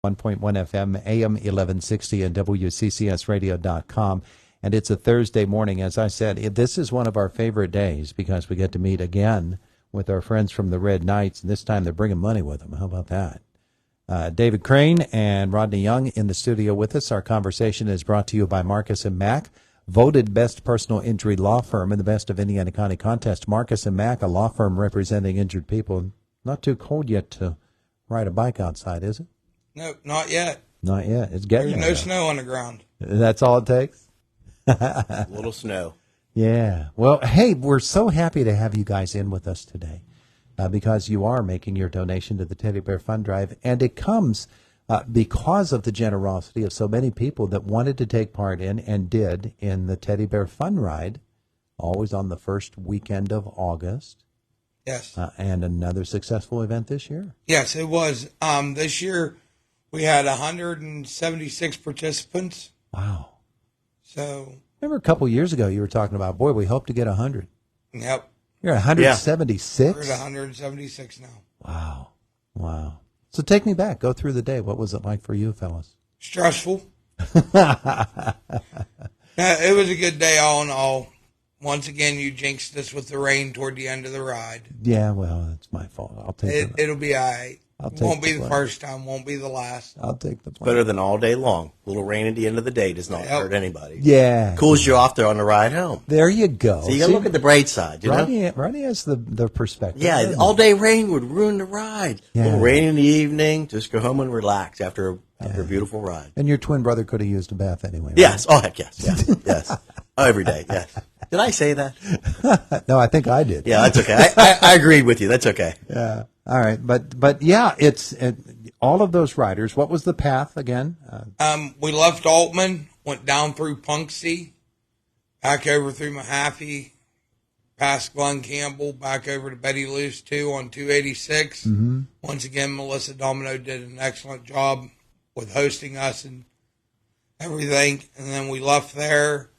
101.1 FM, AM 1160, and WCCSradio.com. And it's a Thursday morning. As I said, this is one of our favorite days because we get to meet again with our friends from the Red Knights, and this time they're bringing money with them. How about that? David Crane and Rodney Young in the studio with us. Our conversation is brought to you by Marcus & Mack, voted best personal injury law firm in the Best of Indiana County contest. Marcus & Mack, a law firm representing injured people. Not too cold yet to ride a bike outside, is it? No, not yet. Not yet. It's getting There's no snow on the ground. That's all it takes? A little snow. Yeah. Well, hey, we're so happy to have you guys in with us today because you are making your donation to the Teddy Bear Fund Drive, and it comes because of the generosity of so many people that wanted to take part in and did in the Teddy Bear Fun Ride, always on the first weekend of August. Yes. And another successful event this year. Yes, it was. This year we had 176 participants. Wow. So. Remember a couple years ago you were talking about, boy, we hope to get 100. Yep. You're 176? We're at 176 now. Wow. Wow. So take me back. Go through the day. What was it like for you, fellas? Stressful. It was a good day all in all. Once again, you jinxed us with the rain toward the end of the ride. Yeah, well, it's my fault. I'll take it. It'll be all right. Won't be the first time. Won't be the last. I'll take the blame. Better than all day long. A little rain at the end of the day does not hurt anybody. Yeah. Cools you off there on the ride home. There you go. So you got to look at the bright side, you know? Rodney has the perspective. Yeah, all day rain would ruin the ride. Yeah. A little rain in the evening, just go home and relax after a beautiful ride. And your twin brother could have used a bath anyway. Right? Yes. Oh, heck yes. Yes. Yes. Oh, every day. Yes. Did I say that? No, I think I did. Yeah, that's okay. I agreed with you. That's okay. Yeah. All right. But yeah, it's all of those riders. What was the path again? We left Altman, went down through Punxsutawney, back over through Mahaffey, past Glen Campbell, back over to Betty Luce 2 on 286. Mm-hmm. Once again, Melissa Domino did an excellent job with hosting us and everything. And then we left there.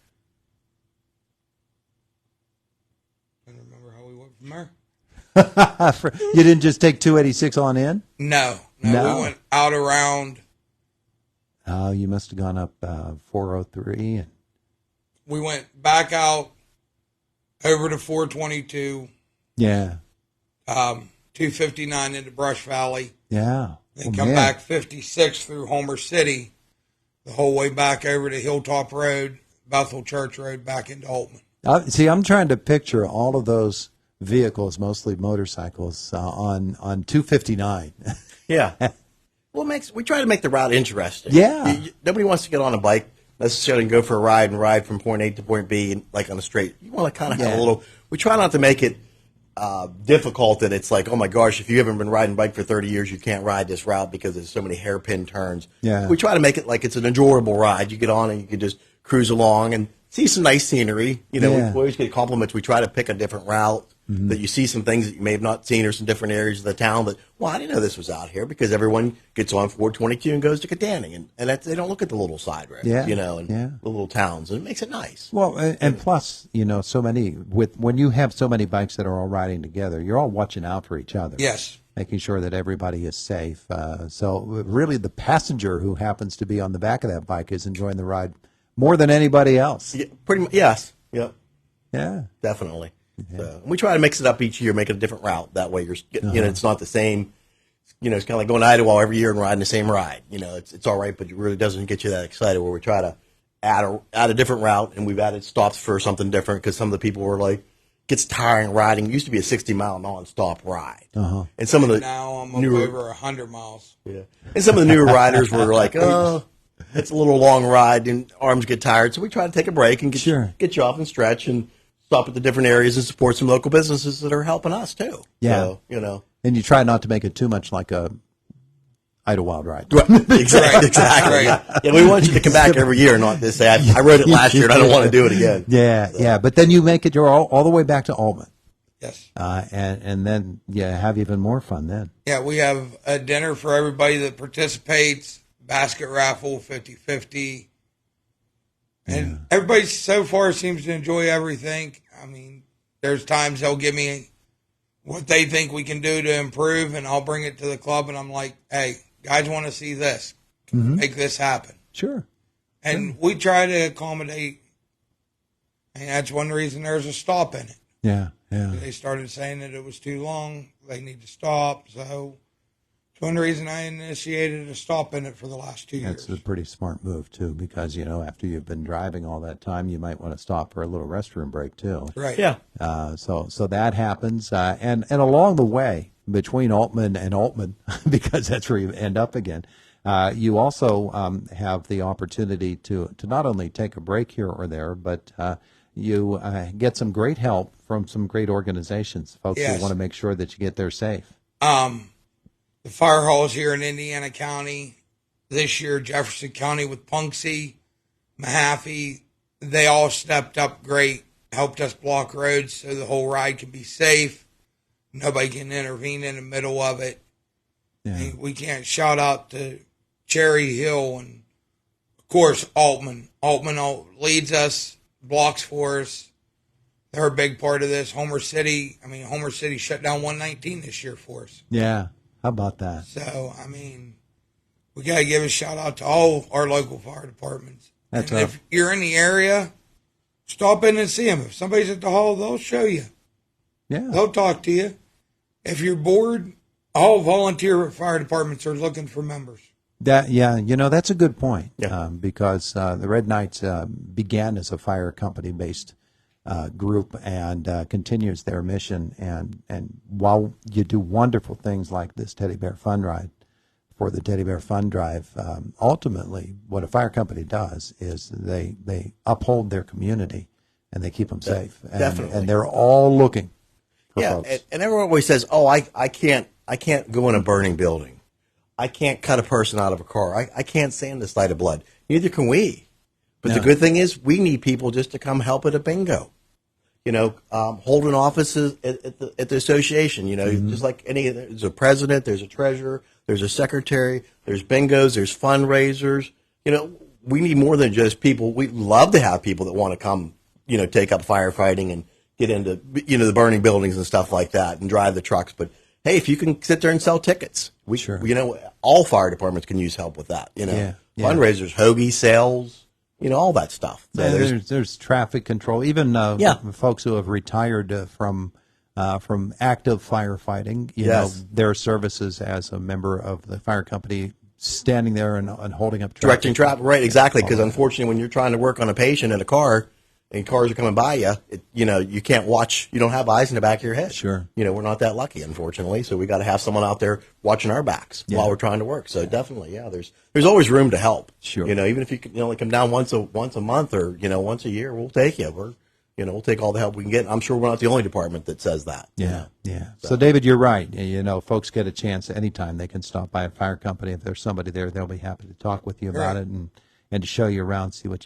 I don't remember how we went from there. You didn't just take 286 on in? No. We went out around. Oh, you must have gone up 403. And we went back out over to 422. Yeah. 259 into Brush Valley. Yeah. Then come back 56 through Homer City, the whole way back over to Hilltop Road, Bethel Church Road, back into Altman. See, I'm trying to picture all of those vehicles, mostly motorcycles, on 259. Yeah. Well, we try to make the route interesting. Yeah. Nobody wants to get on a bike necessarily and go for a ride from point A to point B, like on a straight. You want to kind of have a little. We try not to make it difficult that it's like, oh my gosh, if you haven't been riding bike for 30 years, you can't ride this route because there's so many hairpin turns. Yeah. We try to make it like it's an enjoyable ride. You get on and you can just cruise along and see some nice scenery. You know, we always get compliments. We try to pick a different route. Mm-hmm. That you see some things that you may have not seen or some different areas of the town that, well, I didn't know this was out here because everyone gets on 422 and goes to Katanning. And they don't look at the little side roads, you know, and the little towns. And it makes it nice. Well, and plus, you know, when you have so many bikes that are all riding together, you're all watching out for each other. Yes. Making sure that everybody is safe. So really the passenger who happens to be on the back of that bike is enjoying the ride more than anybody else. Yeah, pretty much, yes. Yep. Yeah. Definitely. Yeah. So we try to mix it up each year, make it a different route. That way, you know, it's not the same. You know, it's kind of like going to Idaho every year and riding the same ride. You know, it's all right, but it really doesn't get you that excited. Where we try to add a different route, and we've added stops for something different because some of the people were like, gets tiring riding. It used to be a 60-mile non-stop ride, and some of the now I'm over 100 miles. Yeah, and some of the newer riders were like, oh, it's a little long ride, and arms get tired. So we try to take a break and get you off and stretch and stop at the different areas and support some local businesses that are helping us too. Yeah. So, you know. And you try not to make it too much like a Idlewild ride. Right. Exactly. Right. Yeah, we want you to come back every year, not this say, I rode it last year and I don't want to do it again. Yeah, yeah. But then you make it, you're all the way back to Altman. Yes. And then, have even more fun then. Yeah, we have a dinner for everybody that participates, basket raffle, 50-50. And everybody so far seems to enjoy everything. I mean, there's times they'll give me what they think we can do to improve, and I'll bring it to the club, and I'm like, hey, guys want to see this. Make this happen. Sure. And we try to accommodate, and that's one reason there's a stop in it. Yeah, yeah. They started saying that it was too long, they need to stop, so it's one reason I initiated a stop in it for the last 2 years. That's a pretty smart move, too, because, after you've been driving all that time, you might want to stop for a little restroom break, too. Right. Yeah. So that happens. And along the way, between Altman and Altman, because that's where you end up again, you also have the opportunity to not only take a break here or there, but you get some great help from some great organizations, folks who want to make sure that you get there safe. The fire halls here in Indiana County, this year Jefferson County with Punxsutawney, Mahaffey, they all stepped up great, helped us block roads so the whole ride can be safe. Nobody can intervene in the middle of it. Yeah. I mean, we can't shout out to Cherry Hill and, of course, Altman. Altman leads us, blocks for us. They're a big part of this. Homer City shut down 119 this year for us. Yeah. How about that? So, we got to give a shout out to all our local fire departments. That's and if you're in the area, stop in and see them. If somebody's at the hall, they'll show you. Yeah. They'll talk to you. If you're bored, all volunteer fire departments are looking for members. That's a good point. Yeah. Because the Red Knights began as a fire company-based group and continues their mission. And while you do wonderful things like this Teddy Bear Fun Ride for the Teddy Bear Fun Drive, ultimately what a fire company does is they uphold their community and they keep them safe. Definitely. And they're all looking for folks. And everyone always says, "Oh, I can't go in a burning building. I can't cut a person out of a car. I can't stand the sight of blood. Neither can we." But the good thing is we need people just to come help at a bingo. Holding offices at the association, just like there's a president, there's a treasurer, there's a secretary, there's bingos, there's fundraisers. We need more than just people. We love to have people that want to come, take up firefighting and get into, the burning buildings and stuff like that and drive the trucks. But hey, if you can sit there and sell tickets, all fire departments can use help with that. Fundraisers, hoagie sales, all that stuff. So there's traffic control. Even folks who have retired from active firefighting, their services as a member of the fire company, standing there and holding up traffic. Directing traffic, right, exactly, because unfortunately when you're trying to work on a patient in a car and cars are coming by you, you can't watch, you don't have eyes in the back of your head. Sure. We're not that lucky, unfortunately, so we got to have someone out there watching our backs while we're trying to work. So definitely, there's always room to help. Sure. Even if you can only come down once a month or, once a year, we'll take you. We'll take all the help we can get. I'm sure we're not the only department that says that. Yeah. So, David, you're right. Folks get a chance anytime. They can stop by a fire company. If there's somebody there, they'll be happy to talk with you about it and to show you around, see what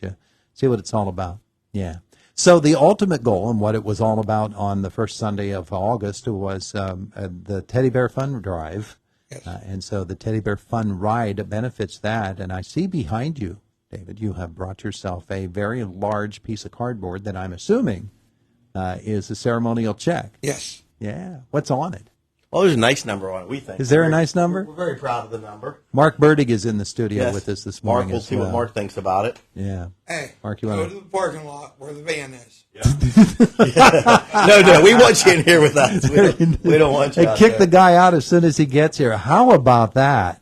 it's all about. Yeah. So the ultimate goal and what it was all about on the first Sunday of August was the Teddy Bear Fun Drive. Yes. And so the Teddy Bear Fun Ride benefits that. And I see behind you, David, you have brought yourself a very large piece of cardboard that I'm assuming is a ceremonial check. Yes. Yeah. What's on it? Well, there's a nice number on it, we think. Is there a nice number? We're very proud of the number. Mark Burdig is in the studio with us this morning. Mark, we'll see what Mark thinks about it. Yeah. Hey, Mark, you go want to the parking lot where the van is. No, we want you in here with us. We don't want you Hey, out kick there. the guy out as soon as he gets here. How about that?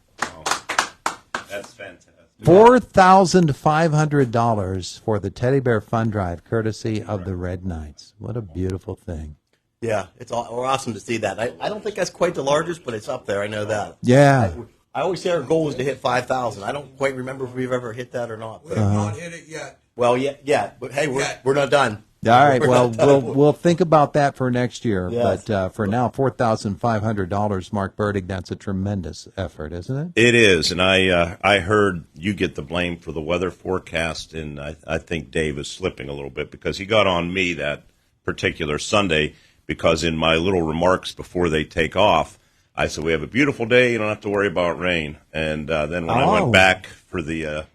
That's fantastic. $4,500 for the Teddy Bear Fun Drive, courtesy of the Red Knights. What a beautiful thing. Yeah, we're awesome to see that. I don't think that's quite the largest, but it's up there. I know that. Yeah. I always say our goal is to hit 5,000. I don't quite remember if we've ever hit that or not. We But, have not hit it yet. well, yeah. But hey, we're not done. All right. We're Well, not done. we'll think about that for next year. Yes. But for now, $4,500, Mark Burdig, that's a tremendous effort, isn't it? It is, and I heard you get the blame for the weather forecast, and I think Dave is slipping a little bit because he got on me that particular Sunday because in my little remarks before they take off, I said, we have a beautiful day, you don't have to worry about rain. And then when I went back for the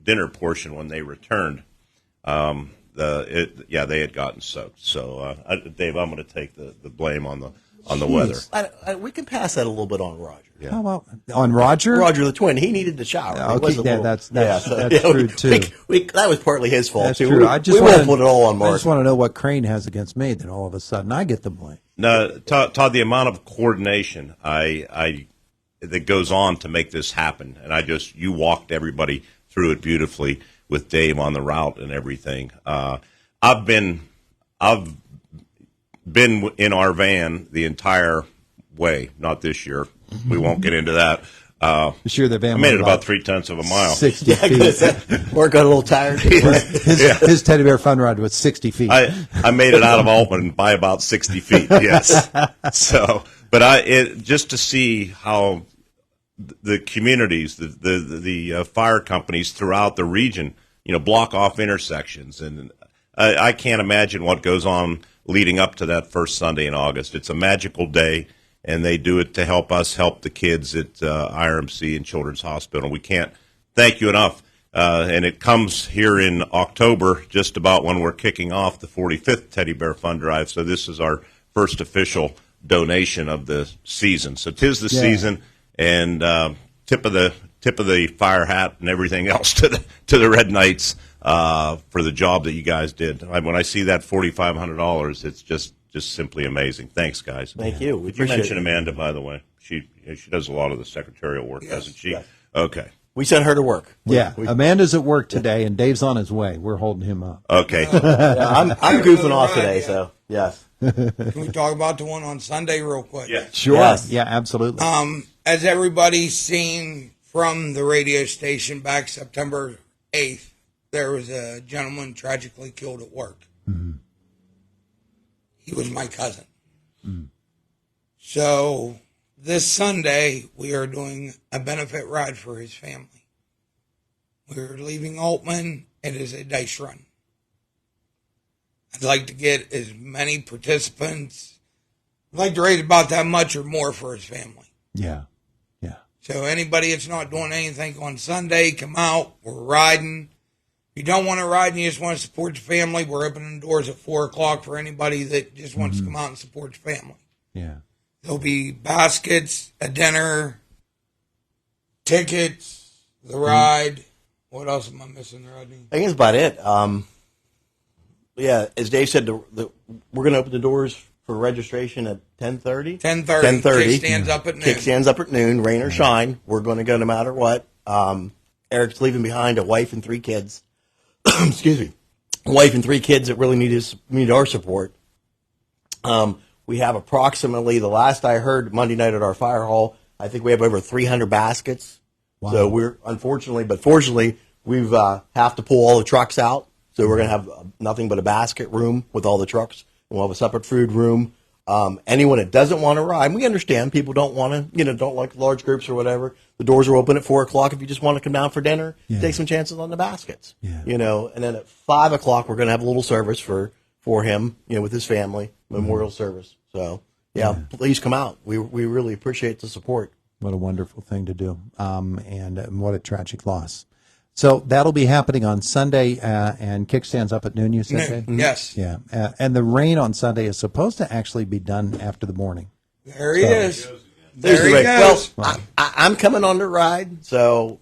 dinner portion when they returned, they had gotten soaked. So, Dave, I'm going to take the blame on on the weather. We can pass that a little bit on Roger. Yeah. How about on Roger? Roger the twin, he needed the shower. Okay, that's true too. That was partly his fault That's too. true. We won't put it all on I Mark. just want to know what Crane has against me that all of a sudden I get the blame. No, Todd, the amount of coordination that goes on to make this happen, and you walked everybody through it beautifully with Dave on the route and everything. I've been in our van the entire way. Not this year. We won't get into that. Sure, the van I made it about 0.3 of a mile. 60 feet. Mark got a little tired. His teddy bear fun ride was 60 feet. I made it out of Altman by about 60 feet. Yes. So, but just to see how the communities, the fire companies throughout the region, block off intersections, and I can't imagine what goes on leading up to that first Sunday in August. It's a magical day, and they do it to help us help the kids at IRMC and Children's Hospital. We can't thank you enough. And it comes here in October, just about when we're kicking off the 45th Teddy Bear Fund Drive. So this is our first official donation of the season. So 'tis the season, and tip of the fire hat and everything else to the Red Knights for the job that you guys did. When I see that $4,500, it's just simply amazing. Thanks, guys. Thank you. We Did you mention it. Amanda, by the way? She does a lot of the secretarial work, doesn't she? Yes. Okay. We sent her to work. Amanda's at work today, and Dave's on his way. We're holding him up. Okay. I'm goofing off today, so yes. Can we talk about the one on Sunday real quick? Yeah. Sure. Yes. Yeah, absolutely. As everybody's seen from the radio station back September 8th, there was a gentleman tragically killed at work. Mm-hmm. He was my cousin. Mm. So this Sunday, we are doing a benefit ride for his family. We're leaving Altman. It is a dice run. I'd like to get as many participants. I'd like to raise about that much or more for his family. Yeah. So anybody that's not doing anything on Sunday, come out. We're riding. If you don't want to ride and you just want to support your family, we're opening doors at 4 o'clock for anybody that just wants to come out and support your family. Yeah. There'll be baskets, a dinner, tickets, the ride. What else am I missing, Rodney? I think that's about it. As Dave said, we're going to open the doors for registration at 10:30. 10:30. Kickstands up at noon. Rain or shine. We're going to go no matter what. Eric's leaving behind a wife and 3 kids. Excuse me. A wife and 3 kids that really need our support. We have approximately, the last I heard Monday night at our fire hall, I think we have over 300 baskets. Wow. So we're, unfortunately, but fortunately, we've have to pull all the trucks out. So we're going to have nothing but a basket room with all the trucks. And we'll have a separate food room. Anyone that doesn't want to ride, we understand people don't want to, don't like large groups or whatever. The doors are open at 4 o'clock. If you just want to come down for dinner, take some chances on the baskets. Yeah. And then at 5 o'clock, we're going to have a little service for him, with his family, memorial service. So, please come out. We really appreciate the support. What a wonderful thing to do. And what a tragic loss. So that'll be happening on Sunday, and kickstands up at noon, you said, Dave? Yes. Yeah. And the rain on Sunday is supposed to actually be done after the morning. There he is. There he goes. Well, I'm coming on the ride, so.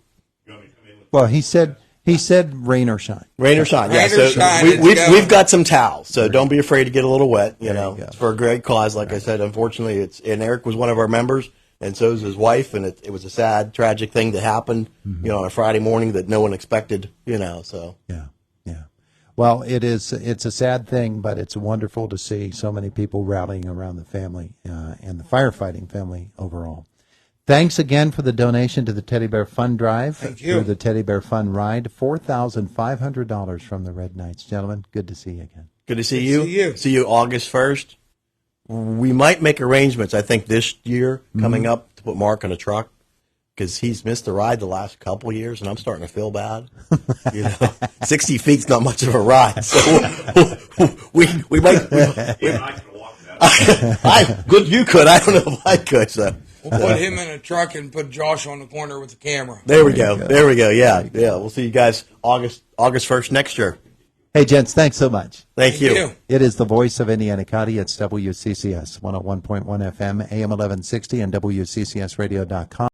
Well, he said rain or shine. Rain or shine, yeah. Rain or So shine, we've got some towels, so don't be afraid to get a little wet. It's for a great cause. Like I said, unfortunately, and Eric was one of our members. And so is his wife, and it was a sad, tragic thing that happened, on a Friday morning that no one expected, so. Yeah. Well, it's a sad thing, but it's wonderful to see so many people rallying around the family and the firefighting family overall. Thanks again for the donation to the Teddy Bear Fund Drive. Thank you. For the Teddy Bear Fund Ride, $4,500 from the Red Knights. Gentlemen, good to see you again. Good to see you. See you August 1st. We might make arrangements, I think, this year coming up to put Mark on a truck because he's missed the ride the last couple of years, and I'm starting to feel bad. 60 feet's not much of a ride, so we might. Good, you could. I don't know if I could. So we'll put him in a truck and put Josh on the corner with the camera. There we go. Yeah. We'll see you guys August 1st next year. Hey, gents, thanks so much. Thank you. It is the voice of Indiana County. It's WCCS 101.1 FM, AM 1160, and WCCSradio.com.